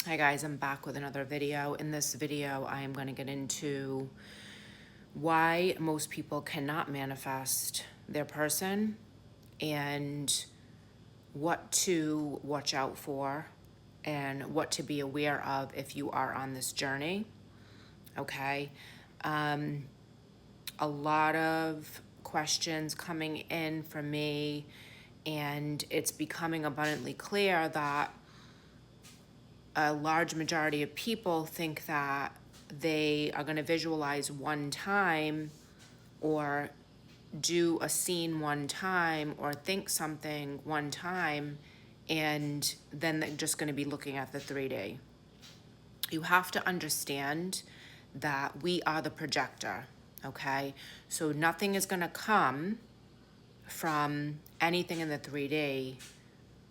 Hi guys, I'm back with another video. In this video, I am going to get into why most people cannot manifest their person and what to watch out for and what to be aware of if you are on this journey. Okay. A lot of questions coming in from me, and it's becoming abundantly clear that a large majority of people think that they are going to visualize one time or do a scene one time or think something one time, and then they're just going to be looking at the 3D. You have to understand that we are the projector, okay? So nothing is going to come from anything in the 3D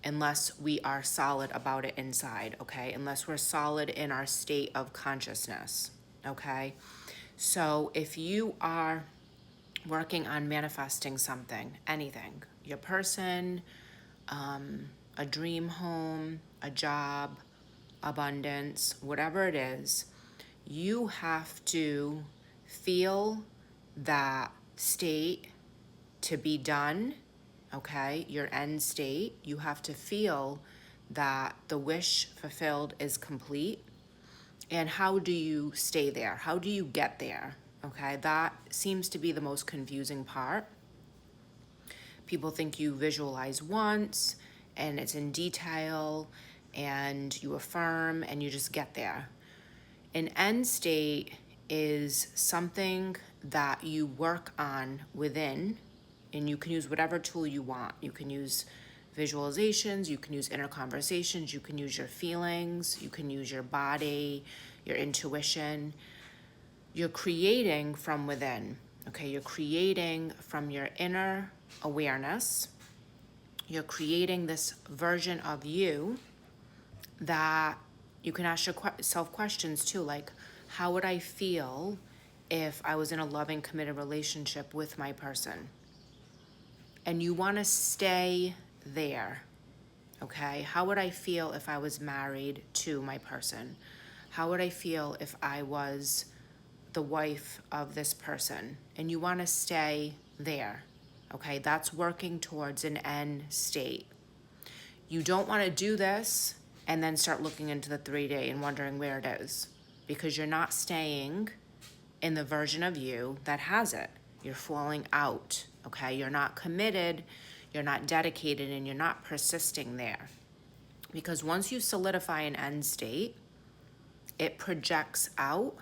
unless we are solid about it inside, okay? Unless we're solid in our state of consciousness, okay? So if you are working on manifesting something, anything, your person, a dream home, a job, abundance, whatever it is, you have to feel that state to be done, okay? Your end state, you have to feel that the wish fulfilled is complete. And how do you stay there? How do you get there? Okay, that seems to be the most confusing part. People think you visualize once and it's in detail and you affirm and you just get there. An end state is something that you work on within, and you can use whatever tool you want. You can use visualizations, you can use inner conversations, you can use your feelings, you can use your body, your intuition. You're creating from within, okay? You're creating from your inner awareness. You're creating this version of you that you can ask yourself questions too, like, how would I feel if I was in a loving, committed relationship with my person? And you want to stay there, okay? How would I feel if I was married to my person? How would I feel if I was the wife of this person? And you want to stay there, okay? That's working towards an end state. You don't want to do this and then start looking into the 3D and wondering where it is, because you're not staying in the version of you that has it. You're falling out, okay? You're not committed, you're not dedicated, and you're not persisting there. Because once you solidify an end state, it projects out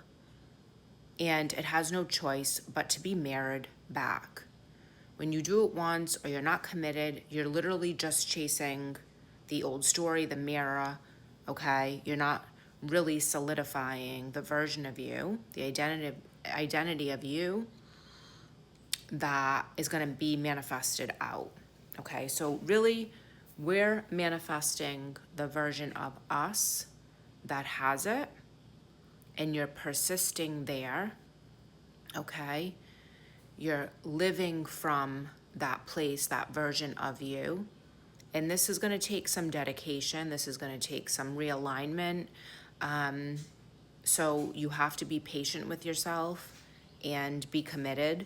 and it has no choice but to be mirrored back. When you do it once or you're not committed, you're literally just chasing the old story, the mirror, okay? You're not really solidifying the version of you, the identity of you that is going to be manifested out, okay? So really, we're manifesting the version of us that has it, and you're persisting there, okay? You're living from that place, that version of you. And this is going to take some dedication. This is going to take some realignment. So you have to be patient with yourself and be committed.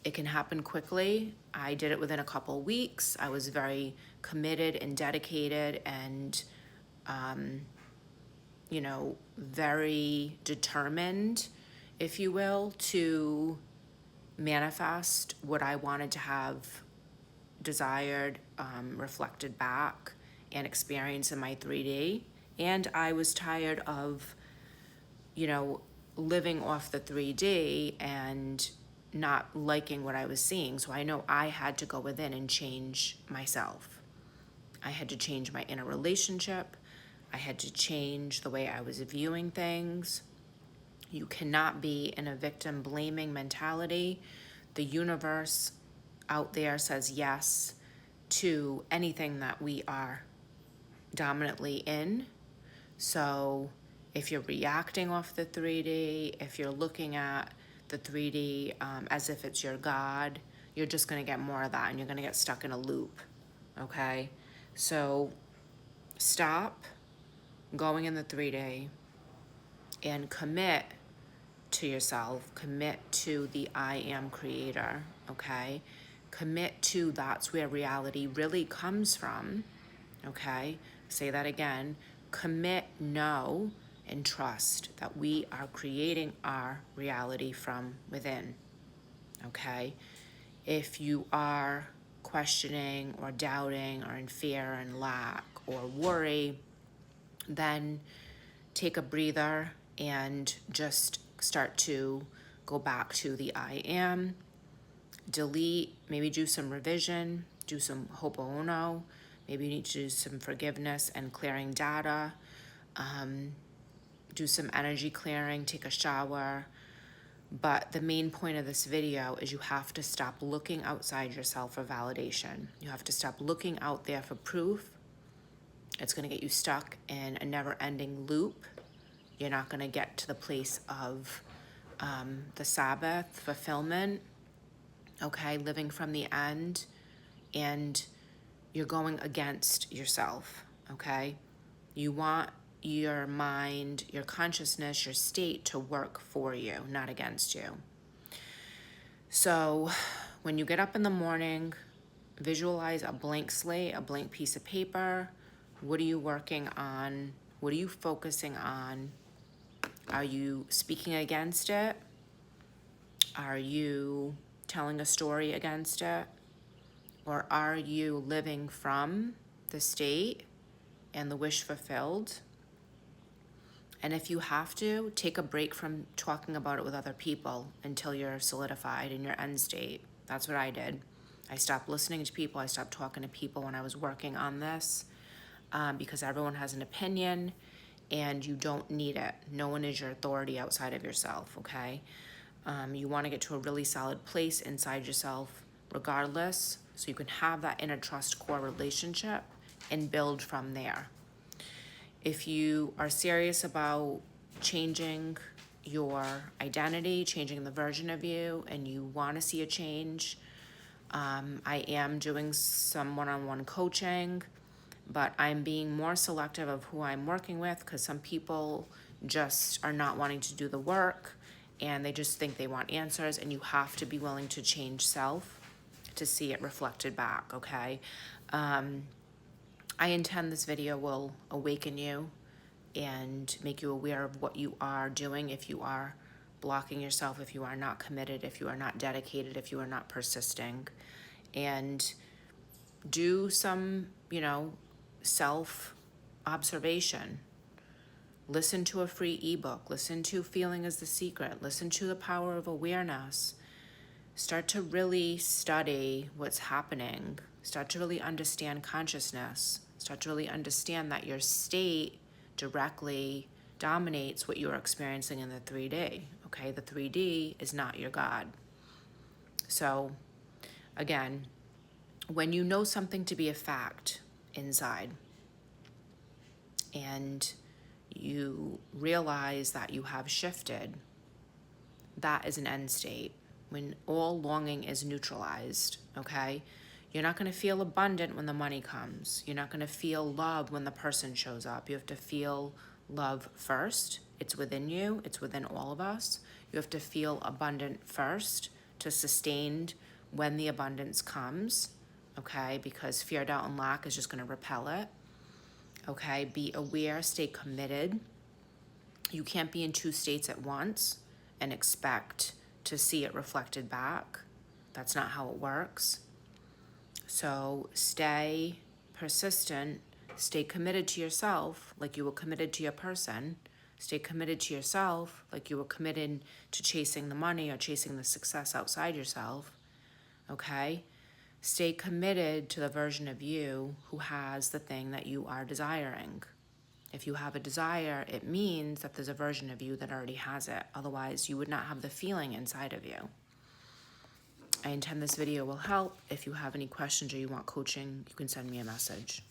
It can happen quickly. I did it within a couple weeks. I was very committed and dedicated and, very determined, if you will, to manifest what I wanted to have desired, reflected back and experience in my 3D. And I was tired of, living off the 3D and not liking what I was seeing. So I know I had to go within and change myself. I had to change my inner relationship. I had to change the way I was viewing things. You cannot be in a victim blaming mentality. The universe out there says yes to anything that we are dominantly in. So if you're reacting off the 3D, if you're looking at the 3D as if it's your God, you're just going to get more of that and you're going to get stuck in a loop, okay? So stop, going in the 3-day and commit to yourself, commit to the I am creator, okay? Commit to that's where reality really comes from, okay? Say that again. Commit, know, and trust that we are creating our reality from within, okay? If you are questioning or doubting or in fear and lack or worry, then take a breather and just start to go back to the I am, delete, maybe do some revision, do some ho'oponopono, maybe you need to do some forgiveness and clearing data, do some energy clearing, take a shower. But the main point of this video is you have to stop looking outside yourself for validation. You have to stop looking out there for proof. It's going to get you stuck in a never-ending loop. You're not going to get to the place of the Sabbath fulfillment, okay, living from the end, and you're going against yourself, okay? You want your mind, your consciousness, your state to work for you, not against you. So when you get up in the morning, visualize a blank slate, a blank piece of paper. What are you working on? What are you focusing on? Are you speaking against it? Are you telling a story against it? Or are you living from the state and the wish fulfilled? And if you have to, take a break from talking about it with other people until you're solidified in your end state. That's what I did. I stopped listening to people. I stopped talking to people when I was working on this because everyone has an opinion and you don't need it. No one is your authority outside of yourself, okay? You want to get to a really solid place inside yourself regardless, so you can have that inner trust core relationship and build from there. If you are serious about changing your identity, changing the version of you, and you want to see a change, I am doing some one-on-one coaching, but I'm being more selective of who I'm working with because some people just are not wanting to do the work and they just think they want answers, and you have to be willing to change self to see it reflected back, okay? I intend this video will awaken you and make you aware of what you are doing if you are blocking yourself, if you are not committed, if you are not dedicated, if you are not persisting. And do some, self-observation. Listen to a free ebook. Listen to Feeling is the Secret. Listen to The Power of Awareness. Start to really study what's happening. Start to really understand consciousness. Start to really understand that your state directly dominates what you're experiencing in the 3D, okay? The 3D is not your God. So, again, when you know something to be a fact inside and you realize that you have shifted, that is an end state. When all longing is neutralized, okay? You're not going to feel abundant when the money comes. You're not going to feel love when the person shows up. You have to feel love first. It's within you. It's within all of us. You have to feel abundant first to sustain when the abundance comes, okay? Because fear, doubt, and lack is just going to repel it, okay? Be aware, stay committed. You can't be in two states at once and expect to see it reflected back. That's not how it works. So stay persistent, stay committed to yourself like you were committed to your person. Stay committed to yourself like you were committed to chasing the money or chasing the success outside yourself, okay? Stay committed to the version of you who has the thing that you are desiring. If you have a desire, it means that there's a version of you that already has it. Otherwise, you would not have the feeling inside of you. I intend this video will help. If you have any questions or you want coaching, you can send me a message.